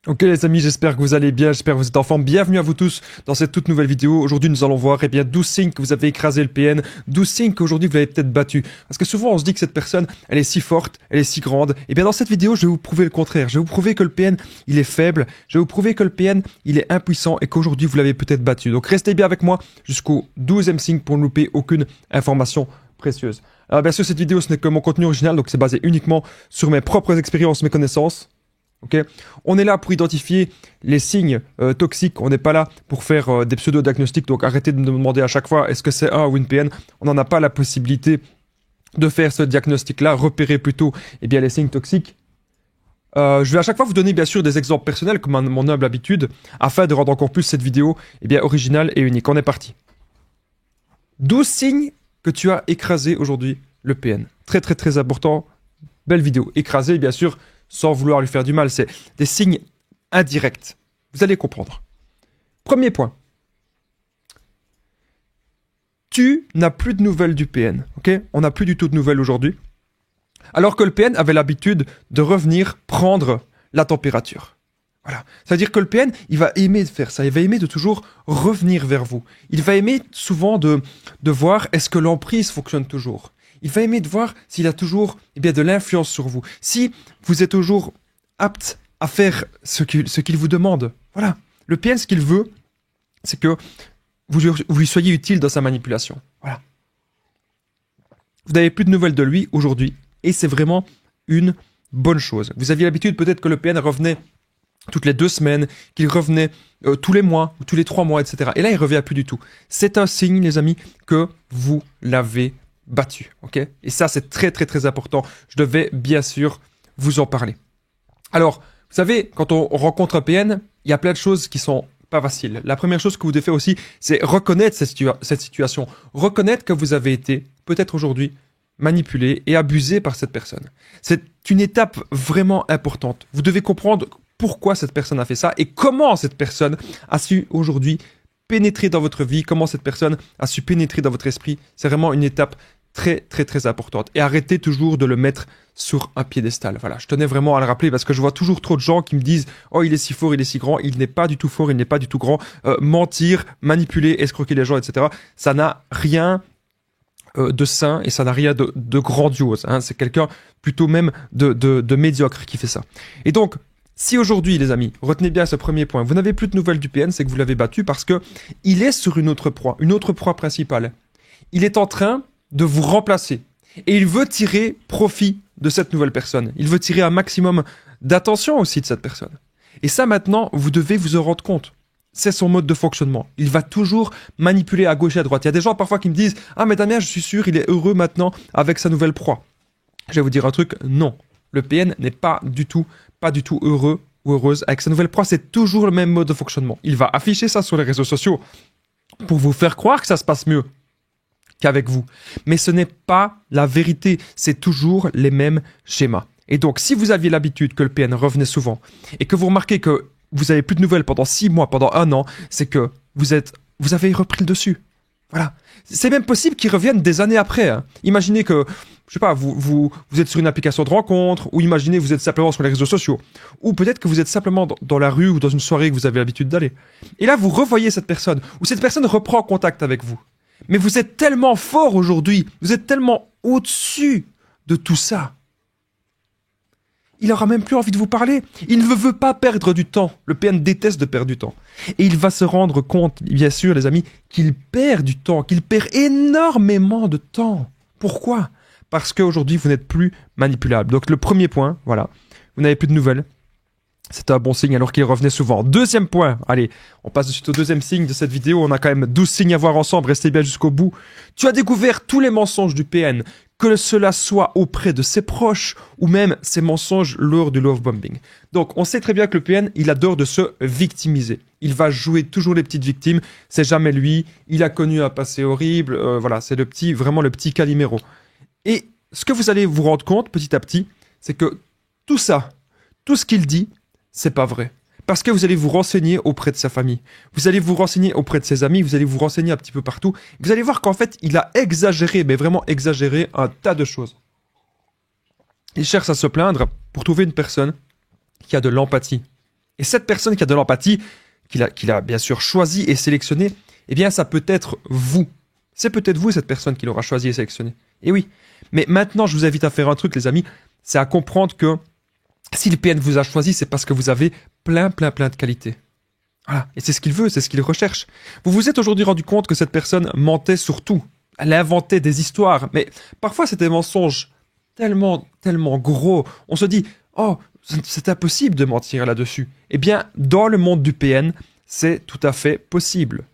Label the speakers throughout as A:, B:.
A: Ok les amis, j'espère que vous allez bien, j'espère que vous êtes en forme. Bienvenue à vous tous dans cette toute nouvelle vidéo. Aujourd'hui nous allons voir 12 signes que vous avez écrasé le PN, 12 signes qu'aujourd'hui vous l'avez peut-être battu. Parce que souvent on se dit que cette personne, elle est si forte, elle est si grande. Et bien dans cette vidéo, je vais vous prouver le contraire. Je vais vous prouver que le PN, il est faible. Je vais vous prouver que le PN, il est impuissant et qu'aujourd'hui vous l'avez peut-être battu. Donc restez bien avec moi jusqu'au 12e signe pour ne louper aucune information précieuse. Alors bien sûr cette vidéo ce n'est que mon contenu original, donc c'est basé uniquement sur mes propres expériences, mes connaissances. Okay. On est là pour identifier les signes toxiques, on n'est pas là pour faire des pseudo-diagnostics, donc arrêtez de me demander à chaque fois est-ce que c'est un ou une PN, on n'en a pas la possibilité de faire ce diagnostic-là, repérer plutôt les signes toxiques. Je vais à chaque fois vous donner bien sûr des exemples personnels comme à mon humble habitude, afin de rendre encore plus cette vidéo originale et unique. On est parti. 12 signes que tu as écrasé aujourd'hui le PN. Très très très important, belle vidéo. Écrasé bien sûr, sans vouloir lui faire du mal, c'est des signes indirects. Vous allez comprendre. Premier point. Tu n'as plus de nouvelles du PN. Okay, on n'a plus du tout de nouvelles aujourd'hui. Alors que le PN avait l'habitude de revenir prendre la température. Voilà. C'est-à-dire que le PN, il va aimer de faire ça. Il va aimer de toujours revenir vers vous. Il va aimer souvent de voir est-ce que l'emprise fonctionne toujours. Il va aimer de voir s'il a toujours de l'influence sur vous. Si vous êtes toujours apte à faire ce qu'il vous demande. Voilà. Le PN, ce qu'il veut, c'est que vous lui soyez utile dans sa manipulation. Voilà. Vous n'avez plus de nouvelles de lui aujourd'hui. Et c'est vraiment une bonne chose. Vous aviez l'habitude peut-être que le PN revenait toutes les 2 semaines, qu'il revenait tous les mois, ou tous les 3 mois, etc. Et là, il ne revient plus du tout. C'est un signe, les amis, que vous l'avez battu, ok? Et ça, c'est très, très, très important. Je devais, bien sûr, vous en parler. Alors, vous savez, quand on rencontre un PN, il y a plein de choses qui sont pas faciles. La première chose que vous devez faire aussi, c'est reconnaître cette situation. Reconnaître que vous avez été, peut-être aujourd'hui, manipulé et abusé par cette personne. C'est une étape vraiment importante. Vous devez comprendre pourquoi cette personne a fait ça et comment cette personne a su aujourd'hui pénétrer dans votre vie, comment cette personne a su pénétrer dans votre esprit. C'est vraiment une étape très, très, très importante. Et arrêtez toujours de le mettre sur un piédestal. Voilà, je tenais vraiment à le rappeler parce que je vois toujours trop de gens qui me disent « Oh, il est si fort, il est si grand. » Il n'est pas du tout fort, il n'est pas du tout grand. Mentir, manipuler, escroquer les gens, etc. Ça n'a rien de sain et ça n'a rien de grandiose. Hein. C'est quelqu'un plutôt même de médiocre qui fait ça. Et donc, si aujourd'hui, les amis, retenez bien ce premier point, vous n'avez plus de nouvelles du PN, c'est que vous l'avez battu parce que il est sur une autre proie principale. Il est en train de vous remplacer et il veut tirer profit de cette nouvelle personne. Il veut tirer un maximum d'attention aussi de cette personne. Et ça, maintenant, vous devez vous en rendre compte. C'est son mode de fonctionnement. Il va toujours manipuler à gauche et à droite. Il y a des gens parfois qui me disent « Ah mais Damien, je suis sûr, il est heureux maintenant avec sa nouvelle proie. » Je vais vous dire un truc, non. Le PN n'est pas du tout heureux ou heureuse. Avec sa nouvelle proie, c'est toujours le même mode de fonctionnement. Il va afficher ça sur les réseaux sociaux pour vous faire croire que ça se passe mieux qu'avec vous. Mais ce n'est pas la vérité. C'est toujours les mêmes schémas. Et donc, si vous aviez l'habitude que le PN revenait souvent et que vous remarquez que vous n'avez plus de nouvelles pendant 6 mois, pendant 1 an, c'est que vous avez repris le dessus. Voilà. C'est même possible qu'ils reviennent des années après. Hein. Imaginez que, je sais pas, vous êtes sur une application de rencontre, ou imaginez vous êtes simplement sur les réseaux sociaux, ou peut-être que vous êtes simplement dans la rue ou dans une soirée que vous avez l'habitude d'aller. Et là, vous revoyez cette personne, ou cette personne reprend contact avec vous. Mais vous êtes tellement fort aujourd'hui, vous êtes tellement au-dessus de tout ça. Il n'aura même plus envie de vous parler. Il ne veut pas perdre du temps. Le PN déteste de perdre du temps. Et il va se rendre compte, bien sûr, les amis, qu'il perd du temps, qu'il perd énormément de temps. Pourquoi ? Parce qu'aujourd'hui, vous n'êtes plus manipulable. Donc, le premier point, voilà, vous n'avez plus de nouvelles. C'est un bon signe alors qu'il revenait souvent. Deuxième point, allez, on passe de suite au deuxième signe de cette vidéo. On a quand même 12 signes à voir ensemble, restez bien jusqu'au bout. Tu as découvert tous les mensonges du PN, que cela soit auprès de ses proches ou même ses mensonges lors du love bombing. Donc, on sait très bien que le PN, il adore de se victimiser. Il va jouer toujours les petites victimes, c'est jamais lui, il a connu un passé horrible, voilà, c'est vraiment le petit Calimero. Et ce que vous allez vous rendre compte petit à petit, c'est que tout ça, tout ce qu'il dit, c'est pas vrai. Parce que vous allez vous renseigner auprès de sa famille. Vous allez vous renseigner auprès de ses amis. Vous allez vous renseigner un petit peu partout. Vous allez voir qu'en fait, il a exagéré, mais vraiment exagéré un tas de choses. Il cherche à se plaindre pour trouver une personne qui a de l'empathie. Et cette personne qui a de l'empathie, qu'il a bien sûr choisi et sélectionné, eh bien, ça peut être vous. C'est peut-être vous, cette personne qui l'aura choisi et sélectionné. Et oui. Mais maintenant, je vous invite à faire un truc, les amis, c'est à comprendre que si le PN vous a choisi, c'est parce que vous avez plein de qualités. Voilà. Et c'est ce qu'il veut, c'est ce qu'il recherche. Vous vous êtes aujourd'hui rendu compte que cette personne mentait sur tout. Elle inventait des histoires. Mais parfois, c'est des mensonges tellement gros. On se dit, oh, c'est impossible de mentir là-dessus. Eh bien, dans le monde du PN, c'est tout à fait possible.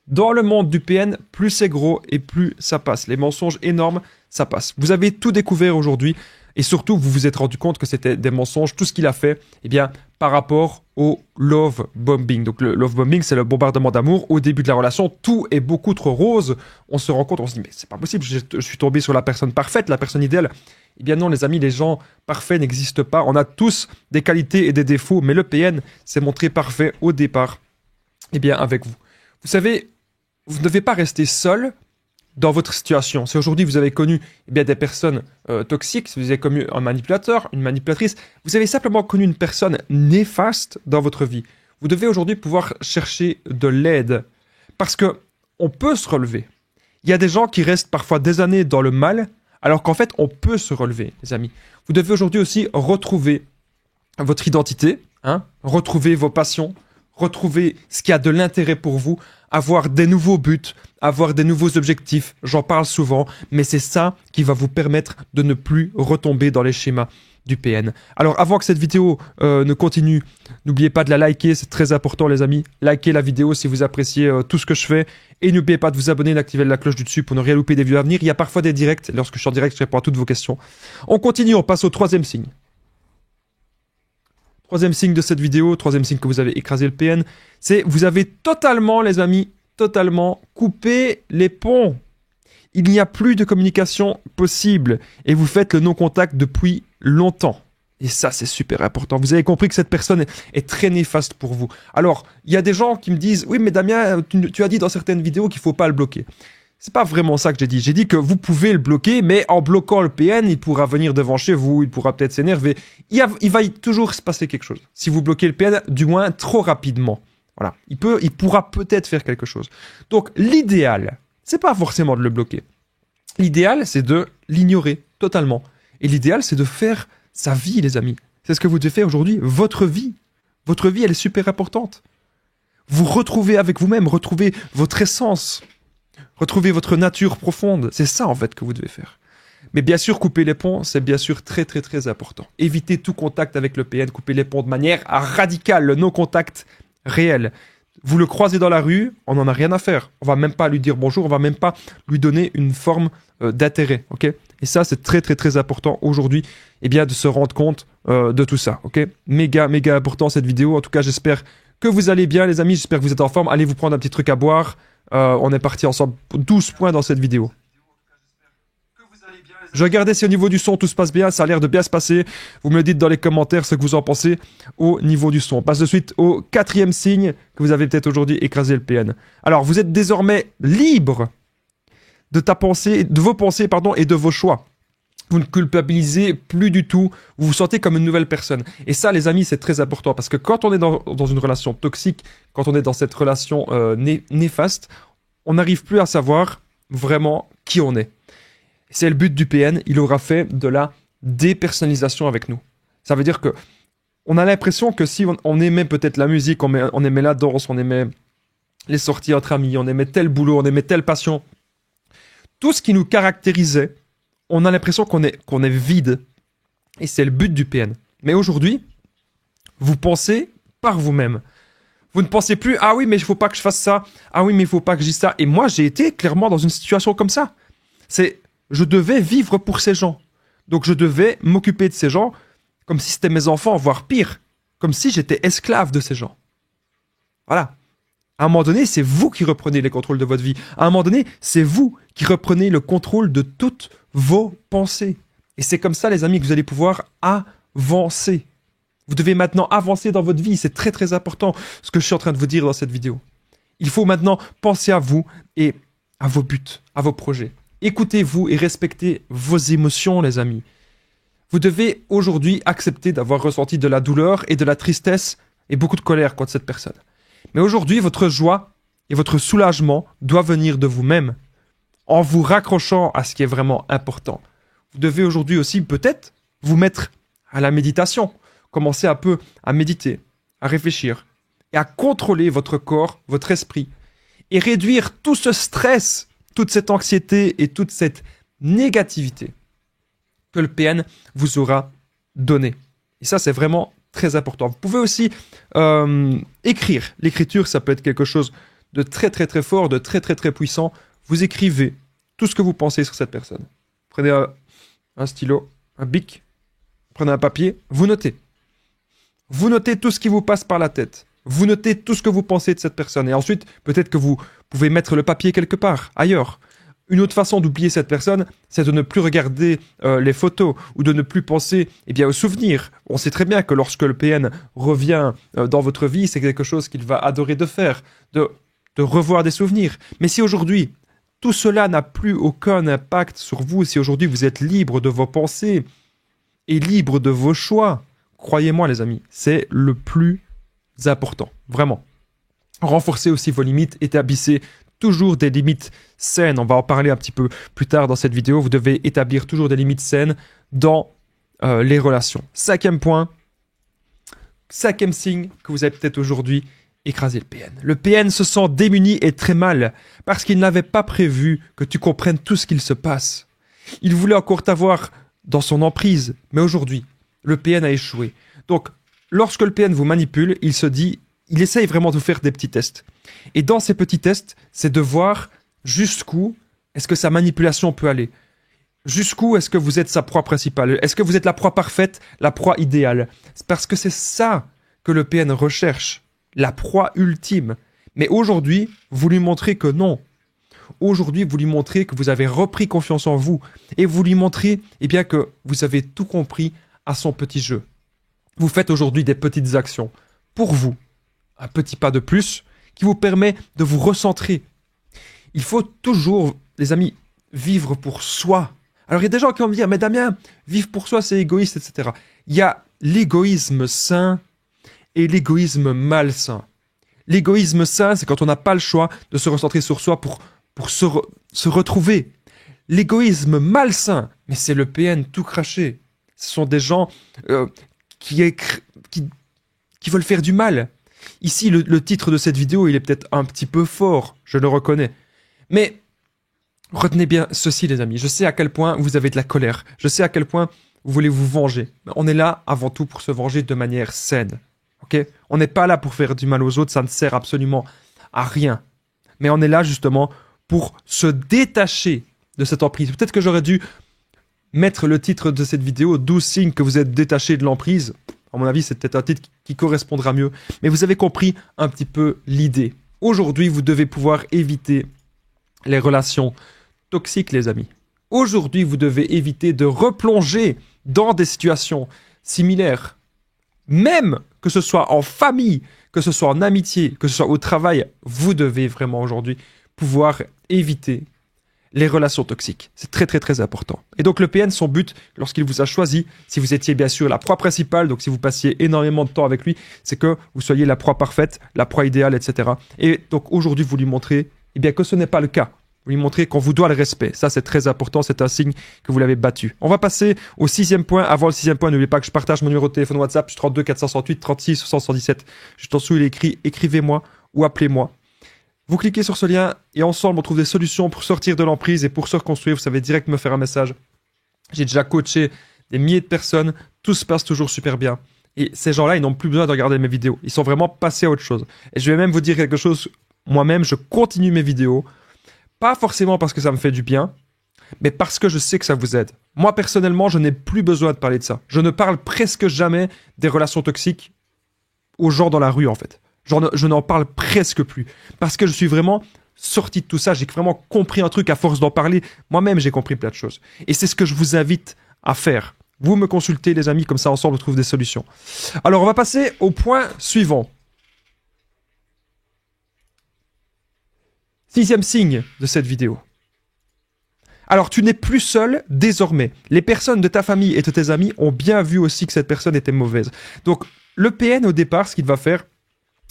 A: Dans le monde du PN, plus c'est gros et plus ça passe. Les mensonges énormes, ça passe. Vous avez tout découvert aujourd'hui. Et surtout, vous vous êtes rendu compte que c'était des mensonges, tout ce qu'il a fait, eh bien, par rapport au love bombing. Donc, le love bombing, c'est le bombardement d'amour. Au début de la relation, tout est beaucoup trop rose. On se rend compte, on se dit, mais c'est pas possible, je suis tombé sur la personne parfaite, la personne idéale. Eh bien non, les amis, les gens parfaits n'existent pas. On a tous des qualités et des défauts, mais le PN s'est montré parfait au départ, eh bien, avec vous. Vous savez, vous ne devez pas rester seul dans votre situation. Si aujourd'hui vous avez connu eh bien, des personnes toxiques, si vous avez connu un manipulateur, une manipulatrice, vous avez simplement connu une personne néfaste dans votre vie. Vous devez aujourd'hui pouvoir chercher de l'aide parce que on peut se relever. Il y a des gens qui restent parfois des années dans le mal, alors qu'en fait on peut se relever, les amis. Vous devez aujourd'hui aussi retrouver votre identité, retrouver vos passions, retrouver ce qui a de l'intérêt pour vous, avoir des nouveaux buts, avoir des nouveaux objectifs, j'en parle souvent, mais c'est ça qui va vous permettre de ne plus retomber dans les schémas du PN. Alors avant que cette vidéo ne continue, n'oubliez pas de la liker, c'est très important les amis. Likez la vidéo si vous appréciez tout ce que je fais et n'oubliez pas de vous abonner et d'activer la cloche du dessus pour ne rien louper des vidéos à venir. Il y a parfois des directs, lorsque je suis en direct, je réponds à toutes vos questions. On continue, on passe au troisième signe. Troisième signe de cette vidéo, troisième signe que vous avez écrasé le PN, c'est vous avez totalement, les amis, totalement coupé les ponts. Il n'y a plus de communication possible et vous faites le non-contact depuis longtemps. Et ça, c'est super important. Vous avez compris que cette personne est très néfaste pour vous. Alors, il y a des gens qui me disent « Oui, mais Damien, tu as dit dans certaines vidéos qu'il ne faut pas le bloquer. » C'est pas vraiment ça que j'ai dit. J'ai dit que vous pouvez le bloquer, mais en bloquant le PN, il pourra venir devant chez vous, il pourra peut-être s'énerver. Il va toujours se passer quelque chose. Si vous bloquez le PN, du moins trop rapidement. Voilà. Il pourra peut-être faire quelque chose. Donc, l'idéal, c'est pas forcément de le bloquer. L'idéal, c'est de l'ignorer totalement. Et l'idéal, c'est de faire sa vie, les amis. C'est ce que vous devez faire aujourd'hui. Votre vie. Votre vie, elle est super importante. Vous retrouvez avec vous-même, retrouvez votre essence. Retrouvez votre nature profonde. C'est ça, en fait, que vous devez faire. Mais bien sûr, couper les ponts, c'est bien sûr très important. Évitez tout contact avec le PN. Coupez les ponts de manière radicale. Le non-contact réel. Vous le croisez dans la rue, on n'en a rien à faire. On va même pas lui dire bonjour, on va même pas lui donner une forme d'intérêt. Ok ? Et ça, c'est très important aujourd'hui, eh bien, de se rendre compte de tout ça. Ok ? Méga important cette vidéo. En tout cas, j'espère que vous allez bien, les amis. J'espère que vous êtes en forme. Allez vous prendre un petit truc à boire. On est parti ensemble. 12 points dans cette vidéo. Je regardais si au niveau du son tout se passe bien, ça a l'air de bien se passer. Vous me le dites dans les commentaires ce que vous en pensez au niveau du son. On passe de suite au quatrième signe que vous avez peut-être aujourd'hui écrasé le PN. Alors, vous êtes désormais libre de vos pensées et de vos choix. Vous ne culpabilisez plus du tout, vous vous sentez comme une nouvelle personne. Et ça, les amis, c'est très important parce que quand on est dans une relation toxique, quand on est dans cette relation néfaste, on n'arrive plus à savoir vraiment qui on est. C'est le but du PN, il aura fait de la dépersonnalisation avec nous. Ça veut dire que on a l'impression que si on aimait peut-être la musique, on aimait la danse, on aimait les sorties entre amis, on aimait tel boulot, on aimait telle passion, tout ce qui nous caractérisait, on a l'impression qu'on est vide. Et c'est le but du PN. Mais aujourd'hui, vous pensez par vous-même. Vous ne pensez plus « Ah oui, mais il ne faut pas que je fasse ça. Ah oui, mais il ne faut pas que je dise ça. » Et moi, j'ai été clairement dans une situation comme ça. Je devais vivre pour ces gens. Donc, je devais m'occuper de ces gens comme si c'était mes enfants, voire pire. Comme si j'étais esclave de ces gens. Voilà. À un moment donné, c'est vous qui reprenez les contrôles de votre vie. À un moment donné, c'est vous qui reprenez le contrôle de toutes vos pensées. Et c'est comme ça, les amis, que vous allez pouvoir avancer. Vous devez maintenant avancer dans votre vie. C'est très important ce que je suis en train de vous dire dans cette vidéo. Il faut maintenant penser à vous et à vos buts, à vos projets. Écoutez-vous et respectez vos émotions, les amis. Vous devez aujourd'hui accepter d'avoir ressenti de la douleur et de la tristesse et beaucoup de colère contre cette personne. Mais aujourd'hui, votre joie et votre soulagement doivent venir de vous-même, en vous raccrochant à ce qui est vraiment important. Vous devez aujourd'hui aussi peut-être vous mettre à la méditation, commencer un peu à méditer, à réfléchir et à contrôler votre corps, votre esprit et réduire tout ce stress, toute cette anxiété et toute cette négativité que le PN vous aura donné. Et ça, c'est vraiment très important. Vous pouvez aussi écrire. L'écriture, ça peut être quelque chose de très très très fort, de très très très puissant. Vous écrivez tout ce que vous pensez sur cette personne. Prenez un stylo, un bic, prenez un papier, vous notez. Vous notez tout ce qui vous passe par la tête. Vous notez tout ce que vous pensez de cette personne. Et ensuite, peut-être que vous pouvez mettre le papier quelque part, ailleurs. Une autre façon d'oublier cette personne, c'est de ne plus regarder les photos ou de ne plus penser aux souvenirs. On sait très bien que lorsque le PN revient dans votre vie, c'est quelque chose qu'il va adorer de faire, de revoir des souvenirs. Mais si aujourd'hui, tout cela n'a plus aucun impact sur vous, si aujourd'hui vous êtes libre de vos pensées et libre de vos choix, croyez-moi les amis, c'est le plus important, vraiment. Renforcez aussi vos limites, établissez toujours des limites saines. On va en parler un petit peu plus tard dans cette vidéo. Vous devez établir toujours des limites saines dans les relations. Cinquième point, cinquième signe que vous avez peut-être aujourd'hui écrasé le PN. Le PN se sent démuni et très mal parce qu'il n'avait pas prévu que tu comprennes tout ce qu'il se passe. Il voulait encore t'avoir dans son emprise, mais aujourd'hui, le PN a échoué. Donc, lorsque le PN vous manipule, il essaye vraiment de vous faire des petits tests. Et dans ces petits tests, c'est de voir jusqu'où est-ce que sa manipulation peut aller. Jusqu'où est-ce que vous êtes sa proie principale? Est-ce que vous êtes la proie parfaite, la proie idéale? C'est parce que c'est ça que le PN recherche, la proie ultime. Mais aujourd'hui, vous lui montrez que non. Aujourd'hui, vous lui montrez que vous avez repris confiance en vous. Et vous lui montrez que vous avez tout compris à son petit jeu. Vous faites aujourd'hui des petites actions pour vous. Un petit pas de plus qui vous permet de vous recentrer. Il faut toujours, les amis, vivre pour soi. Alors il y a des gens qui vont me dire, mais Damien, vivre pour soi c'est égoïste, etc. Il y a l'égoïsme sain et l'égoïsme malsain. L'égoïsme sain, c'est quand on n'a pas le choix de se recentrer sur soi pour se retrouver. L'égoïsme malsain, mais c'est le PN tout craché. Ce sont des gens qui veulent faire du mal. Ici, le titre de cette vidéo, il est peut-être un petit peu fort, je le reconnais. Mais retenez bien ceci, les amis. Je sais à quel point vous avez de la colère. Je sais à quel point vous voulez vous venger. On est là avant tout pour se venger de manière saine. Okay? On n'est pas là pour faire du mal aux autres, ça ne sert absolument à rien. Mais on est là justement pour se détacher de cette emprise. Peut-être que j'aurais dû mettre le titre de cette vidéo « 12 signes que vous êtes détaché de l'emprise ». À mon avis, c'est peut-être un titre qui correspondra mieux. Mais vous avez compris un petit peu l'idée. Aujourd'hui, vous devez pouvoir éviter les relations toxiques, les amis. Aujourd'hui, vous devez éviter de replonger dans des situations similaires. Même que ce soit en famille, que ce soit en amitié, que ce soit au travail, vous devez vraiment aujourd'hui pouvoir éviter les relations toxiques. C'est très très très important. Et donc le PN, son but, lorsqu'il vous a choisi, si vous étiez bien sûr la proie principale, donc si vous passiez énormément de temps avec lui, c'est que vous soyez la proie parfaite, la proie idéale, etc. Et donc aujourd'hui, vous lui montrez que ce n'est pas le cas. Vous lui montrez qu'on vous doit le respect. Ça, c'est très important. C'est un signe que vous l'avez battu. On va passer au 6e point. Avant le 6e point, n'oubliez pas que je partage mon numéro de téléphone WhatsApp, 32 468 36 717. Juste en dessous, il est écrit « Écrivez-moi » ou « Appelez-moi ». Vous cliquez sur ce lien et ensemble, on trouve des solutions pour sortir de l'emprise et pour se reconstruire. Vous savez direct me faire un message. J'ai déjà coaché des milliers de personnes. Tout se passe toujours super bien. Et ces gens-là, ils n'ont plus besoin de regarder mes vidéos. Ils sont vraiment passés à autre chose. Et je vais même vous dire quelque chose. Moi-même, je continue mes vidéos. Pas forcément parce que ça me fait du bien, mais parce que je sais que ça vous aide. Moi, personnellement, je n'ai plus besoin de parler de ça. Je ne parle presque jamais des relations toxiques aux gens dans la rue, en fait. Je n'en parle presque plus. Parce que je suis vraiment sorti de tout ça. J'ai vraiment compris un truc à force d'en parler. Moi-même, j'ai compris plein de choses. Et c'est ce que je vous invite à faire. Vous me consultez, les amis, comme ça, ensemble, on trouve des solutions. Alors, on va passer au point suivant. 6e signe de cette vidéo. Alors, tu n'es plus seul désormais. Les personnes de ta famille et de tes amis ont bien vu aussi que cette personne était mauvaise. Donc, Le PN, au départ, ce qu'il va faire,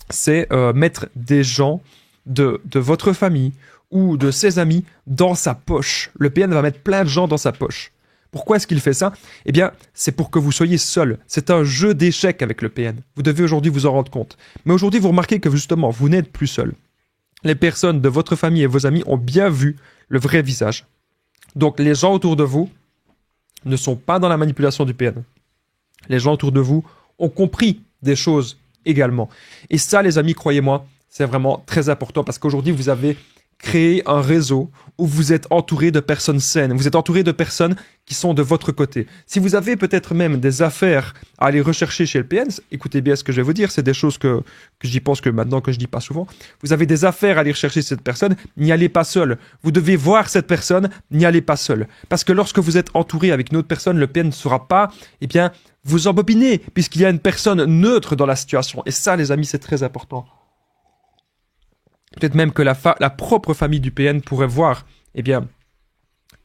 A: c'est mettre des gens de votre famille ou de ses amis dans sa poche. Le PN va mettre plein de gens dans sa poche. Pourquoi est-ce qu'il fait ça? Eh bien, c'est pour que vous soyez seul. C'est un jeu d'échecs avec le PN. Vous devez aujourd'hui vous en rendre compte. Mais aujourd'hui, vous remarquez que justement, vous n'êtes plus seul. Les personnes de votre famille et vos amis ont bien vu le vrai visage. Donc, les gens autour de vous ne sont pas dans la manipulation du PN. Les gens autour de vous ont compris des choses également. Et ça, les amis, croyez-moi, c'est vraiment très important parce qu'aujourd'hui, vous avez créé un réseau où vous êtes entouré de personnes saines. Vous êtes entouré de personnes qui sont de votre côté. Si vous avez peut-être même des affaires à aller rechercher chez le PN, écoutez bien ce que je vais vous dire, c'est des choses que j'y pense que maintenant que je dis pas souvent. Vous avez des affaires à aller rechercher cette personne, n'y allez pas seul. Vous devez voir cette personne, n'y allez pas seul. Parce que lorsque vous êtes entouré avec une autre personne, le PN ne saura pas, eh bien, vous embobiner, puisqu'il y a une personne neutre dans la situation. Et ça, les amis, c'est très important. Peut-être même que la propre famille du PN pourrait voir, eh bien,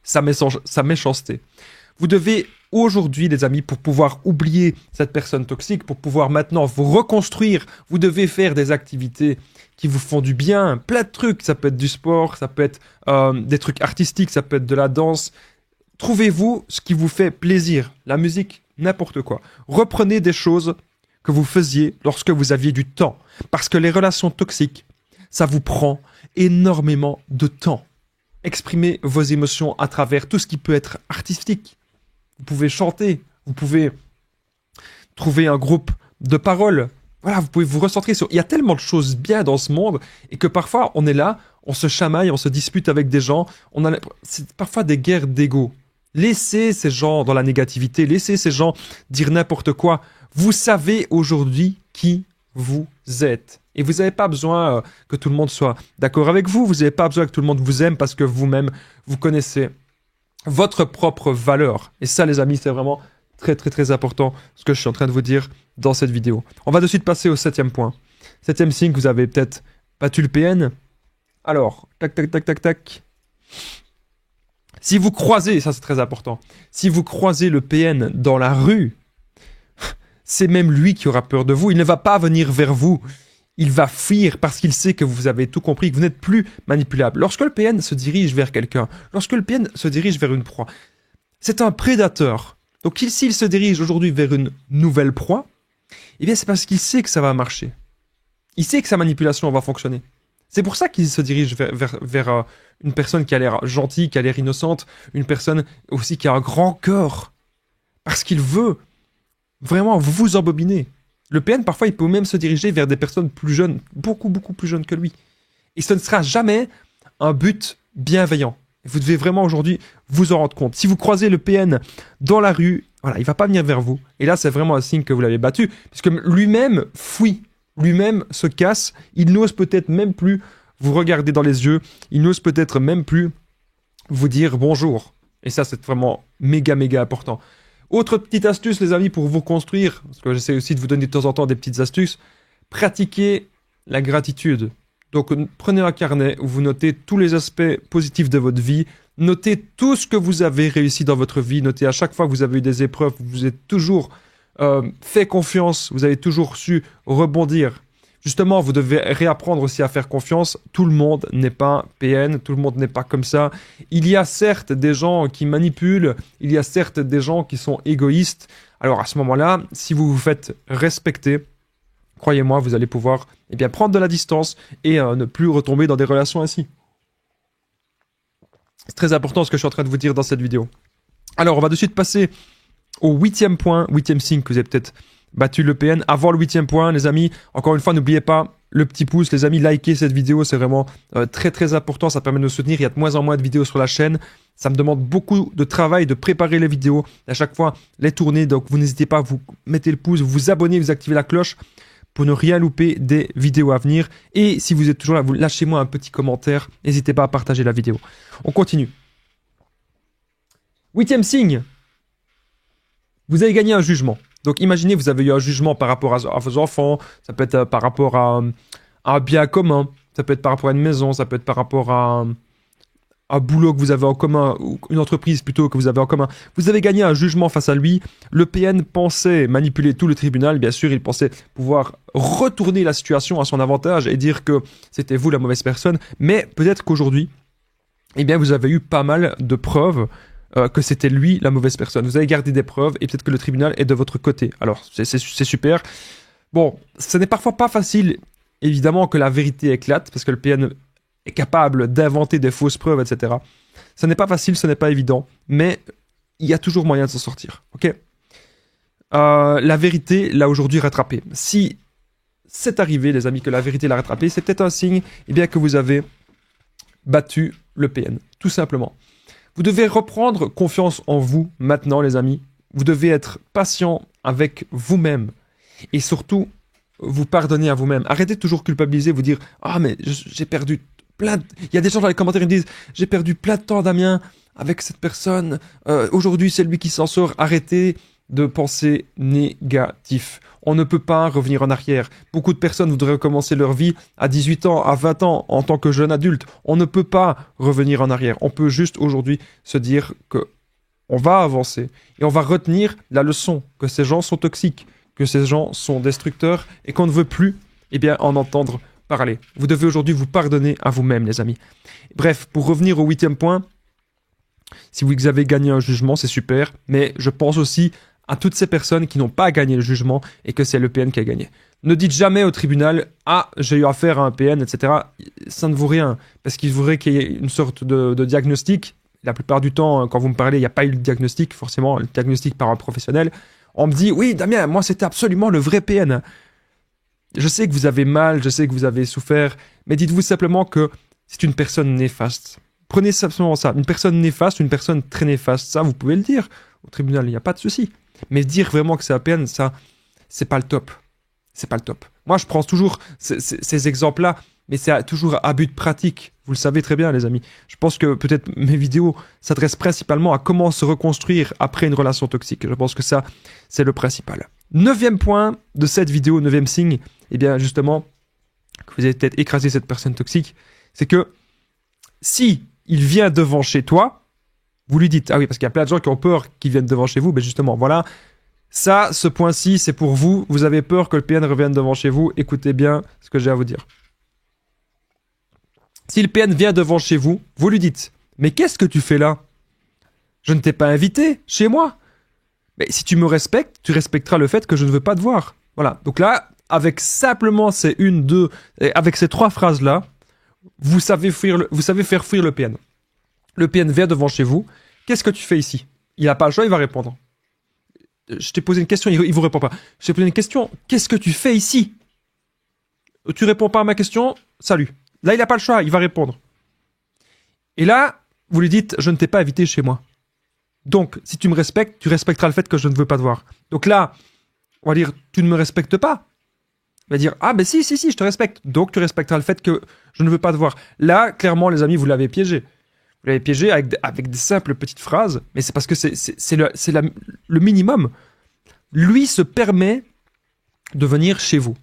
A: sa méchanceté. Vous devez aujourd'hui, les amis, pour pouvoir oublier cette personne toxique, pour pouvoir maintenant vous reconstruire, vous devez faire des activités qui vous font du bien, plein de trucs. Ça peut être du sport, ça peut être des trucs artistiques, ça peut être de la danse. Trouvez-vous ce qui vous fait plaisir, la musique, n'importe quoi. Reprenez des choses que vous faisiez lorsque vous aviez du temps. Parce que les relations toxiques, ça vous prend énormément de temps. Exprimez vos émotions à travers tout ce qui peut être artistique. Vous pouvez chanter, vous pouvez trouver un groupe de paroles. Voilà, vous pouvez vous recentrer sur... Il y a tellement de choses bien dans ce monde et que parfois on est là, on se chamaille, on se dispute avec des gens. C'est parfois des guerres d'ego. Laissez ces gens dans la négativité, laissez ces gens dire n'importe quoi. Vous savez aujourd'hui qui vous êtes. Et vous n'avez pas besoin que tout le monde soit d'accord avec vous. Vous n'avez pas besoin que tout le monde vous aime parce que vous-même, vous connaissez votre propre valeur. Et ça, les amis, c'est vraiment très, très, très important ce que je suis en train de vous dire dans cette vidéo. On va de suite passer au 7e point. 7e signe, vous avez peut-être battu le PN. Alors, tac, tac, tac, tac, tac. Si vous croisez, ça c'est très important, si vous croisez le PN dans la rue, c'est même lui qui aura peur de vous. Il ne va pas venir vers vous. Il va fuir parce qu'il sait que vous avez tout compris, que vous n'êtes plus manipulable. Lorsque le PN se dirige vers quelqu'un, lorsque le PN se dirige vers une proie, c'est un prédateur. Donc s'il se dirige aujourd'hui vers une nouvelle proie, eh bien c'est parce qu'il sait que ça va marcher. Il sait que sa manipulation va fonctionner. C'est pour ça qu'il se dirige vers une personne qui a l'air gentille, qui a l'air innocente, une personne aussi qui a un grand cœur. Parce qu'il veut vraiment vous embobiner. Le PN, parfois, il peut même se diriger vers des personnes plus jeunes, beaucoup, beaucoup plus jeunes que lui. Et ce ne sera jamais un but bienveillant. Vous devez vraiment aujourd'hui vous en rendre compte. Si vous croisez le PN dans la rue, voilà, il ne va pas venir vers vous. Et là, c'est vraiment un signe que vous l'avez battu, puisque lui-même fuit, lui-même se casse. Il n'ose peut-être même plus vous regarder dans les yeux. Il n'ose peut-être même plus vous dire bonjour. Et ça, c'est vraiment méga, méga important. Autre petite astuce, les amis, pour vous construire, parce que j'essaie aussi de vous donner de temps en temps des petites astuces, pratiquez la gratitude. Donc, prenez un carnet où vous notez tous les aspects positifs de votre vie, notez tout ce que vous avez réussi dans votre vie, notez à chaque fois que vous avez eu des épreuves, vous êtes toujours fait confiance, vous avez toujours su rebondir. Justement, vous devez réapprendre aussi à faire confiance. Tout le monde n'est pas PN, tout le monde n'est pas comme ça. Il y a certes des gens qui manipulent, il y a certes des gens qui sont égoïstes. Alors à ce moment-là, si vous vous faites respecter, croyez-moi, vous allez pouvoir prendre de la distance et ne plus retomber dans des relations ainsi. C'est très important ce que je suis en train de vous dire dans cette vidéo. Alors, on va de suite passer au 8e point, 8e signe que vous avez peut-être battu le PN. Avant le 8e point, les amis, encore une fois, n'oubliez pas le petit pouce. Les amis, likez cette vidéo, c'est vraiment très très important. Ça permet de nous soutenir. Il y a de moins en moins de vidéos sur la chaîne. Ça me demande beaucoup de travail de préparer les vidéos, à chaque fois les tourner. Donc, vous n'hésitez pas, vous mettez le pouce, vous abonnez, vous activez la cloche pour ne rien louper des vidéos à venir. Et si vous êtes toujours là, vous lâchez-moi un petit commentaire. N'hésitez pas à partager la vidéo. On continue. 8e signe. Vous avez gagné un jugement. Donc imaginez, vous avez eu un jugement par rapport à vos enfants, ça peut être par rapport à un bien commun, ça peut être par rapport à une maison, ça peut être par rapport à un boulot que vous avez en commun, ou une entreprise plutôt que vous avez en commun, vous avez gagné un jugement face à lui, le PN pensait manipuler tout le tribunal, bien sûr, il pensait pouvoir retourner la situation à son avantage et dire que c'était vous la mauvaise personne, mais peut-être qu'aujourd'hui, eh bien, vous avez eu pas mal de preuves que c'était lui la mauvaise personne. Vous avez gardé des preuves et peut-être que le tribunal est de votre côté. Alors, c'est super. Bon, ce n'est parfois pas facile, évidemment, que la vérité éclate, parce que le PN est capable d'inventer des fausses preuves, etc. Ce n'est pas facile, ce n'est pas évident, mais il y a toujours moyen de s'en sortir, ok. La vérité l'a aujourd'hui rattrapé. Si c'est arrivé, les amis, que la vérité l'a rattrapé, c'est peut-être un signe eh bien, que vous avez battu le PN, tout simplement. Vous devez reprendre confiance en vous maintenant, les amis. Vous devez être patient avec vous-même et surtout vous pardonner à vous-même. Arrêtez de toujours culpabiliser, vous dire « Ah, mais j'ai perdu plein de... » Il y a des gens dans les commentaires qui me disent « J'ai perdu plein de temps, Damien, avec cette personne. Aujourd'hui, c'est lui qui s'en sort. » Arrêtez de penser négatif. On ne peut pas revenir en arrière. Beaucoup de personnes voudraient recommencer leur vie à 18 ans, à 20 ans, en tant que jeune adulte. On ne peut pas revenir en arrière. On peut juste aujourd'hui se dire que on va avancer et on va retenir la leçon que ces gens sont toxiques, que ces gens sont destructeurs et qu'on ne veut plus eh bien, en entendre parler. Vous devez aujourd'hui vous pardonner à vous-même, les amis. Bref, pour revenir au 8e point, si vous avez gagné un jugement, c'est super, mais je pense aussi à toutes ces personnes qui n'ont pas gagné le jugement et que c'est le PN qui a gagné. Ne dites jamais au tribunal « Ah, j'ai eu affaire à un PN, etc. » Ça ne vaut rien, parce qu'il faudrait qu'il y ait une sorte de diagnostic. La plupart du temps, quand vous me parlez, il n'y a pas eu de diagnostic, forcément, le diagnostic par un professionnel. On me dit « Oui, Damien, moi c'était absolument le vrai PN. » Je sais que vous avez mal, je sais que vous avez souffert, mais dites-vous simplement que c'est une personne néfaste. Prenez simplement ça, une personne néfaste, une personne très néfaste, ça vous pouvez le dire au tribunal, il n'y a pas de souci. Mais dire vraiment que c'est un PN, ça, c'est pas le top. C'est pas le top. Moi, je prends toujours ces exemples-là, mais c'est toujours à but pratique. Vous le savez très bien, les amis. Je pense que peut-être mes vidéos s'adressent principalement à comment se reconstruire après une relation toxique. Je pense que ça, c'est le principal. 9e point de cette vidéo, 9e signe, eh bien, justement, que vous avez peut-être écrasé cette personne toxique, c'est que si il vient devant chez toi, vous lui dites, ah oui, parce qu'il y a plein de gens qui ont peur qu'ils viennent devant chez vous, mais justement, voilà, ça, ce point-ci, c'est pour vous, vous avez peur que le PN revienne devant chez vous, écoutez bien ce que j'ai à vous dire. Si le PN vient devant chez vous, vous lui dites, mais qu'est-ce que tu fais là? Je ne t'ai pas invité chez moi. Mais si tu me respectes, tu respecteras le fait que je ne veux pas te voir. Voilà, donc là, avec simplement ces avec ces 3 phrases-là, vous savez faire fuir le PN. Le PN vient devant chez vous. Qu'est-ce que tu fais ici? Il n'a pas le choix, il va répondre. Je t'ai posé une question, il vous répond pas. Je t'ai posé une question, qu'est-ce que tu fais ici? Tu réponds pas à ma question, salut. Là, il n'a pas le choix, il va répondre. Et là, vous lui dites, je ne t'ai pas invité chez moi. Donc, si tu me respectes, tu respecteras le fait que je ne veux pas te voir. Donc là, on va dire, tu ne me respectes pas. Il va dire, ah ben si, je te respecte. Donc, tu respecteras le fait que je ne veux pas te voir. Là, clairement, les amis, vous l'avez piégé. Vous l'avez piégé avec des simples petites phrases, mais c'est parce que c'est le minimum. Lui se permet de venir chez vous.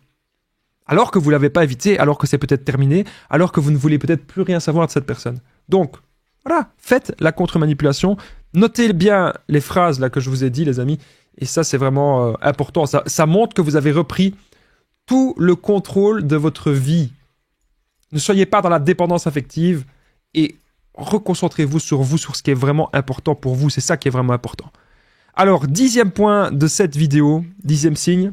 A: Alors que vous ne l'avez pas invité, alors que c'est peut-être terminé, alors que vous ne voulez peut-être plus rien savoir de cette personne. Donc, voilà, faites la contre-manipulation. Notez bien les phrases là que je vous ai dit, les amis. Et ça, c'est vraiment important. Ça montre que vous avez repris tout le contrôle de votre vie. Ne soyez pas dans la dépendance affective et reconcentrez-vous, sur ce qui est vraiment important pour vous. C'est ça qui est vraiment important. Alors, 10e point de cette vidéo, 10e signe.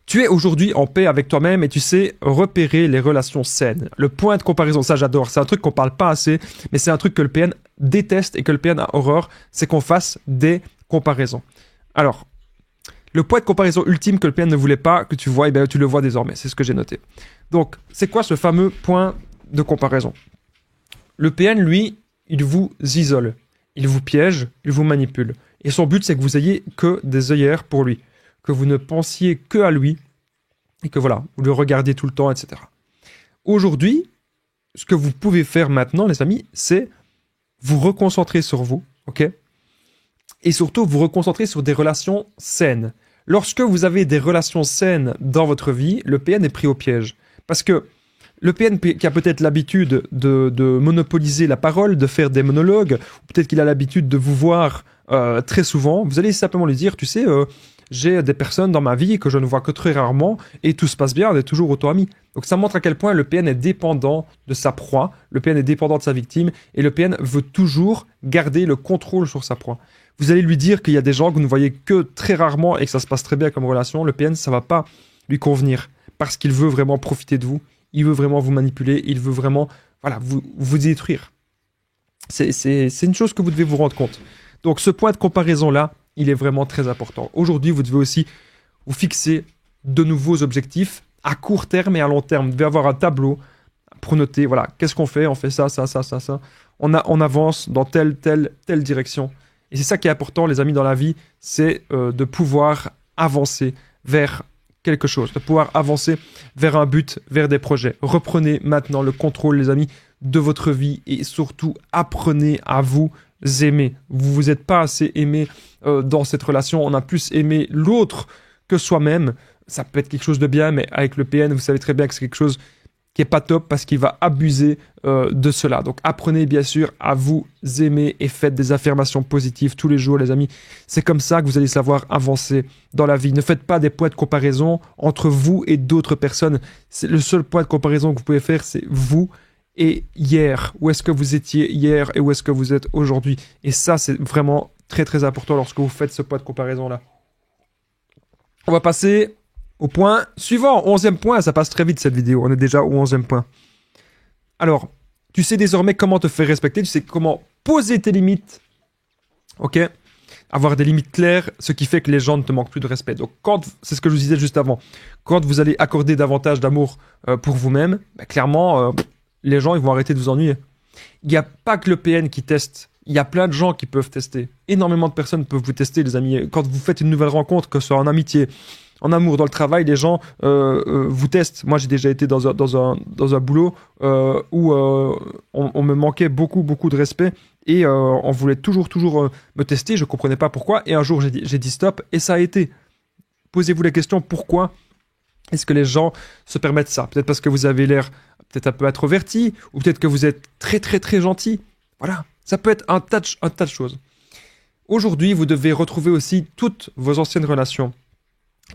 A: Tu es aujourd'hui en paix avec toi-même et tu sais repérer les relations saines. Le point de comparaison, ça j'adore, c'est un truc qu'on parle pas assez, mais c'est un truc que le PN déteste et que le PN a horreur, c'est qu'on fasse des comparaisons. Alors, le point de comparaison ultime que le PN ne voulait pas que tu vois, eh bien, tu le vois désormais, c'est ce que j'ai noté. Donc, c'est quoi ce fameux point de comparaison? Le PN, lui, il vous isole, il vous piège, il vous manipule. Et son but, c'est que vous ayez que des œillères pour lui, que vous ne pensiez que à lui, et que voilà, vous le regardiez tout le temps, etc. Aujourd'hui, ce que vous pouvez faire maintenant, les amis, c'est vous reconcentrer sur vous, ok? Et surtout, vous reconcentrer sur des relations saines. Lorsque vous avez des relations saines dans votre vie, le PN est pris au piège. Parce que Le PN qui a peut-être l'habitude de monopoliser la parole, de faire des monologues, ou peut-être qu'il a l'habitude de vous voir très souvent, vous allez simplement lui dire, tu sais, j'ai des personnes dans ma vie que je ne vois que très rarement et tout se passe bien, on est toujours autant amis. Donc ça montre à quel point le PN est dépendant de sa proie, le PN est dépendant de sa victime et le PN veut toujours garder le contrôle sur sa proie. Vous allez lui dire qu'il y a des gens que vous ne voyez que très rarement et que ça se passe très bien comme relation, le PN ça va pas lui convenir parce qu'il veut vraiment profiter de vous, il veut vraiment vous manipuler, il veut vraiment vous détruire. C'est une chose que vous devez vous rendre compte. Donc ce point de comparaison là, il est vraiment très important. Aujourd'hui, vous devez aussi vous fixer de nouveaux objectifs à court terme et à long terme. Vous devez avoir un tableau pour noter, voilà, qu'est-ce qu'on fait? On fait ça. On avance dans telle direction. Et c'est ça qui est important, les amis, dans la vie, c'est de pouvoir avancer vers quelque chose, de pouvoir avancer vers un but, vers des projets. Reprenez maintenant le contrôle, les amis, de votre vie et surtout apprenez à vous aimer. Vous vous êtes pas assez aimé dans cette relation. On a plus aimé l'autre que soi-même. Ça peut être quelque chose de bien, mais avec le PN, vous savez très bien que c'est quelque chose qui est pas top parce qu'il va abuser de cela. Donc apprenez bien sûr à vous aimer et faites des affirmations positives tous les jours, les amis. C'est comme ça que vous allez savoir avancer dans la vie. Ne faites pas des points de comparaison entre vous et d'autres personnes. C'est le seul point de comparaison que vous pouvez faire, c'est vous et hier. Où est-ce que vous étiez hier et où est-ce que vous êtes aujourd'hui? Et ça, c'est vraiment très très important lorsque vous faites ce point de comparaison-là. On va passer au point suivant, 11e point. Ça passe très vite cette vidéo, on est déjà au 11e point. Alors, tu sais désormais comment te faire respecter, tu sais comment poser tes limites. Ok? Avoir des limites claires, ce qui fait que les gens ne te manquent plus de respect. Donc, c'est ce que je vous disais juste avant, quand vous allez accorder davantage d'amour pour vous-même, clairement... les gens ils vont arrêter de vous ennuyer. Il n'y a pas que le PN qui teste. Il y a plein de gens qui peuvent tester. Énormément de personnes peuvent vous tester, les amis. Quand vous faites une nouvelle rencontre, que ce soit en amitié, en amour, dans le travail, les gens vous testent. Moi, j'ai déjà été dans un boulot où on me manquait beaucoup de respect et on voulait toujours me tester. Je ne comprenais pas pourquoi. Et un jour, j'ai dit stop et ça a été. Posez-vous la question, pourquoi est-ce que les gens se permettent ça? Peut-être parce que vous avez l'air peut-être un peu introverti, ou peut-être que vous êtes très gentil. Voilà, ça peut être un tas de choses. Aujourd'hui, vous devez retrouver aussi toutes vos anciennes relations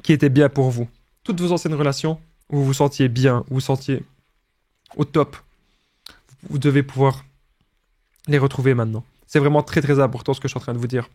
A: qui étaient bien pour vous. Toutes vos anciennes relations où vous vous sentiez bien, où vous vous sentiez au top. Vous devez pouvoir les retrouver maintenant. C'est vraiment très important ce que je suis en train de vous dire.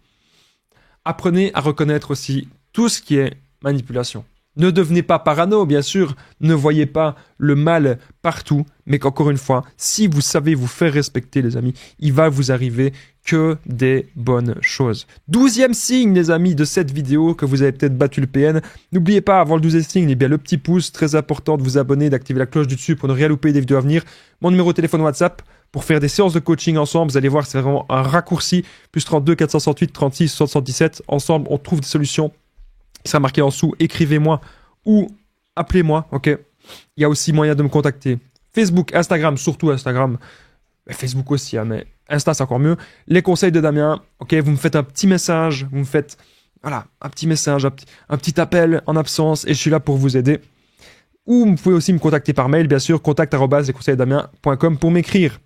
A: Apprenez à reconnaître aussi tout ce qui est manipulation. Ne devenez pas parano, bien sûr, ne voyez pas le mal partout, mais qu'encore une fois, si vous savez vous faire respecter, les amis, il va vous arriver que des bonnes choses. 12e signe, les amis, de cette vidéo, que vous avez peut-être battu le PN. N'oubliez pas, avant le 12e signe, eh bien, le petit pouce, très important de vous abonner, d'activer la cloche du dessus pour ne rien louper des vidéos à venir. Mon numéro de téléphone WhatsApp, pour faire des séances de coaching ensemble, vous allez voir, c'est vraiment un raccourci, plus 32 468 36 77. Ensemble, on trouve des solutions. Il sera marqué en dessous, écrivez-moi ou appelez-moi, ok? Il y a aussi moyen de me contacter. Facebook, Instagram, surtout Instagram. Facebook aussi, hein, mais Insta, c'est encore mieux. Les conseils de Damien, ok? Vous me faites un petit message, vous me faites, voilà, un petit message, un petit appel en absence et je suis là pour vous aider. Ou vous pouvez aussi me contacter par mail, bien sûr, contact@lesconseilsdamien.com pour m'écrire.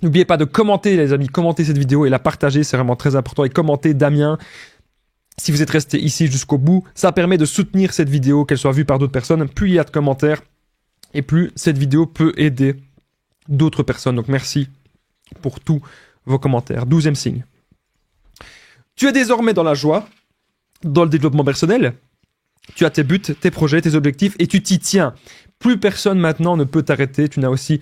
A: N'oubliez pas de commenter, les amis, commentez cette vidéo et la partager, c'est vraiment très important. Et commentez Damien. Si vous êtes resté ici jusqu'au bout, ça permet de soutenir cette vidéo, qu'elle soit vue par d'autres personnes. Plus il y a de commentaires, et plus cette vidéo peut aider d'autres personnes. Donc merci pour tous vos commentaires. 12e signe. Tu es désormais dans la joie, dans le développement personnel. Tu as tes buts, tes projets, tes objectifs, et tu t'y tiens. Plus personne maintenant ne peut t'arrêter. Tu n'as aussi,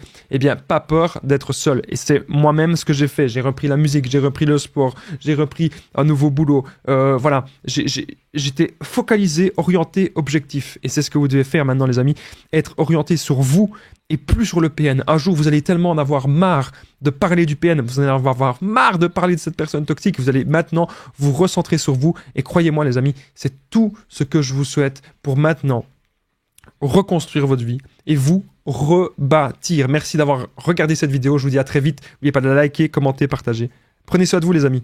A: pas peur d'être seul. Et c'est moi-même ce que j'ai fait. J'ai repris la musique, j'ai repris le sport, j'ai repris un nouveau boulot. Voilà, j'étais focalisé, orienté, objectif. Et c'est ce que vous devez faire maintenant, les amis. Être orienté sur vous et plus sur le PN. Un jour, vous allez tellement en avoir marre de parler du PN. Vous allez en avoir marre de parler de cette personne toxique. Vous allez maintenant vous recentrer sur vous. Et croyez-moi, les amis, c'est tout ce que je vous souhaite pour maintenant reconstruire votre vie et vous rebâtir. Merci d'avoir regardé cette vidéo. Je vous dis à très vite. N'oubliez pas de la liker, commenter, partager. Prenez soin de vous, les amis.